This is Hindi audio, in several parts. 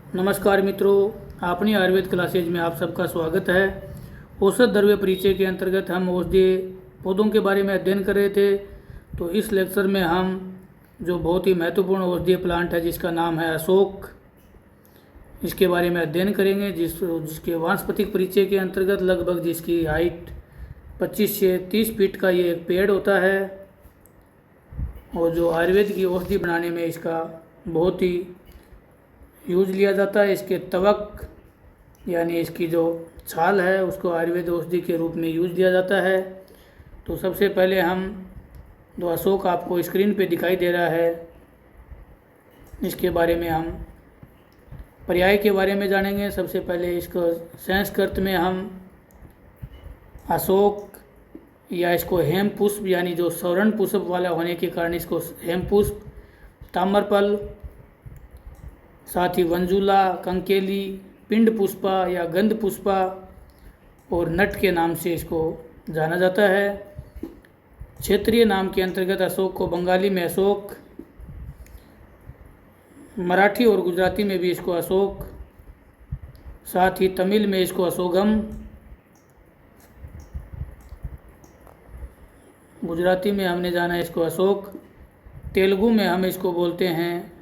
नमस्कार मित्रों, अपनी आयुर्वेद क्लासेज में आप सबका स्वागत है। औषध द्रव्य परिचय के अंतर्गत हम औषधीय पौधों के बारे में अध्ययन कर रहे थे। तो इस लेक्चर में हम जो बहुत ही महत्वपूर्ण औषधीय प्लांट है जिसका नाम है अशोक, इसके बारे में अध्ययन करेंगे। जिसके वानस्पतिक परिचय के अंतर्गत लगभग जिसकी हाइट 25 से 30 फीट का ये एक पेड़ होता है और जो आयुर्वेद की औषधि बनाने में इसका बहुत ही यूज लिया जाता है। इसके तवक यानी इसकी जो छाल है उसको आयुर्वेद औषधि के रूप में यूज लिया जाता है। तो सबसे पहले हम जो अशोक आपको स्क्रीन पे दिखाई दे रहा है इसके बारे में हम पर्याय के बारे में जानेंगे। सबसे पहले इसको संस्कृत में हम अशोक या इसको हेम पुष्प यानी जो सौरण पुष्प वाला होने के कारण इसको हेम पुष्प, ताम्रफल, साथ ही वंजुला, कंकेली, पिंड पुष्पा या गंध पुष्पा और नट के नाम से इसको जाना जाता है। क्षेत्रीय नाम के अंतर्गत अशोक को बंगाली में अशोक, मराठी और गुजराती में भी इसको अशोक, साथ ही तमिल में इसको अशोगम, गुजराती में हमने जाना इसको अशोक, तेलुगु में हम इसको बोलते हैं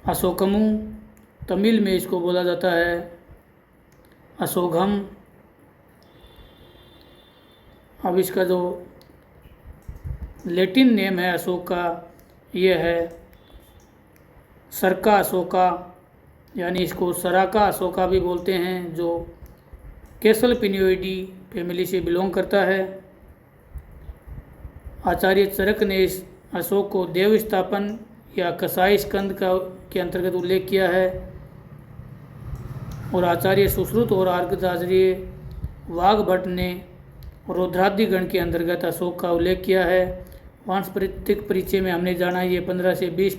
अशोकमु, तमिल में इसको बोला जाता है अशोघम। अब इसका जो लैटिन नेम है अशोक का ये है सरका अशोका, यानी इसको सराका अशोका भी बोलते हैं, जो कैसलपिनियोइडी फैमिली से बिलोंग करता है। आचार्य चरक ने इस अशोक को देव स्थापन या कसाई स्कंद के अंतर्गत उल्लेख किया है और आचार्य सुश्रुत और आचार्य वाघभट्ट ने रुद्रादि गण के अंतर्गत अशोक का उल्लेख किया है। वानस्पतिक परिचय में हमने जाना ये 15 से 20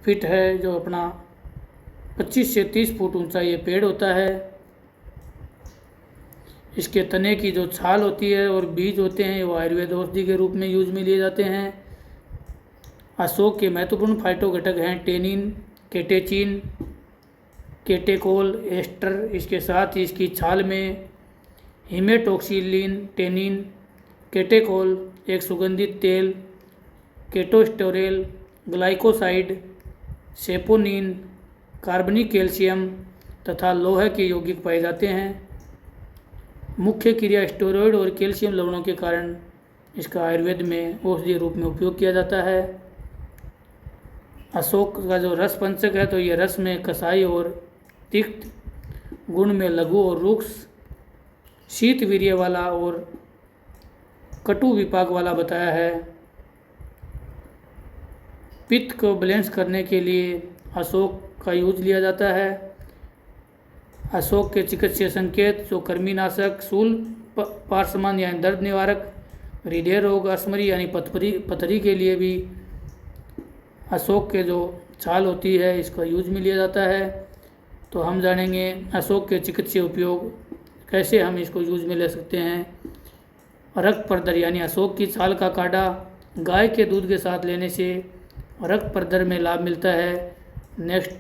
फीट है, जो अपना 25 से 30 फुट ऊंचा ये पेड़ होता है। इसके तने की जो छाल होती है और बीज होते हैं वो आयुर्वेद औषधि के रूप में यूज में लिए जाते हैं। अशोक के महत्वपूर्ण फाइटो घटक हैं टेनिन, केटेचिन, केटेकोल, एस्टर। इसके साथ ही इसकी छाल में हिमेटॉक्सिलिन, टेनिन, केटेकोल, एक सुगंधित तेल, केटोस्टेरोल, ग्लाइकोसाइड, सेपोनिन, कार्बनिक कैल्शियम तथा लोहे के यौगिक पाए जाते हैं। मुख्य क्रिया स्टेरॉयड और कैल्शियम लवणों के कारण इसका आयुर्वेद में औषधीय रूप में उपयोग किया जाता है। अशोक का जो रस पंचक है तो ये रस में कसाई और तिक्त, गुण में लघु और रुक्ष, शीत वीर्य वाला और कटु विपाक वाला बताया है। पित्त को बैलेंस करने के लिए अशोक का यूज लिया जाता है। अशोक के चिकित्सीय संकेत जो कृमिनाशक, शूल पार्श्वमान यानी दर्द निवारक, हृदय रोग, अस्मरी यानी पथरी के लिए भी अशोक के जो छाल होती है इसका यूज में लिया जाता है। तो हम जानेंगे अशोक के चिकित्सीय उपयोग, कैसे हम इसको यूज में ले सकते हैं। रक्त प्रदर यानी अशोक की छाल का काढ़ा गाय के दूध के साथ लेने से रक्त प्रदर में लाभ मिलता है। नेक्स्ट,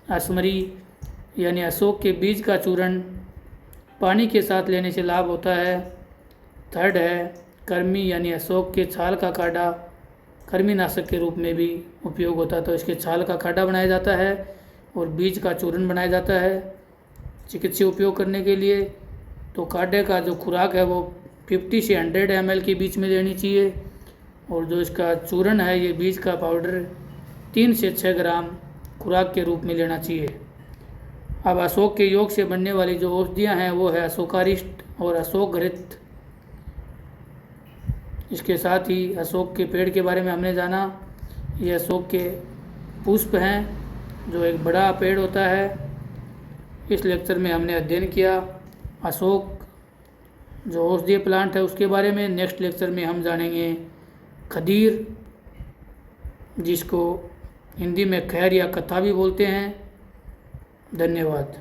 अस्मरी यानी अशोक के बीज का चूर्ण पानी के साथ लेने से लाभ होता है। थर्ड है कर्मी यानी अशोक के छाल का काढ़ा कृमिनाशक के रूप में भी उपयोग होता है, तो इसके छाल का काढ़ा बनाया जाता है और बीज का चूर्ण बनाया जाता है चिकित्सीय उपयोग करने के लिए। तो काढ़े का जो खुराक है वो 50 से 100 ml के बीच में लेनी चाहिए और जो इसका चूर्ण है ये बीज का पाउडर 3 से 6 ग्राम खुराक के रूप में लेना चाहिए। अब अशोक के योग से बनने वाली जो औषधियाँ हैं वो है अशोकारिष्ट और अशोक घृत। इसके साथ ही अशोक के पेड़ के बारे में हमने जाना। ये अशोक के पुष्प हैं जो एक बड़ा पेड़ होता है। इस लेक्चर में हमने अध्ययन किया अशोक जो औषधीय प्लांट है उसके बारे में। नेक्स्ट लेक्चर में हम जानेंगे खदीर, जिसको हिंदी में खैर या कथा भी बोलते हैं। धन्यवाद।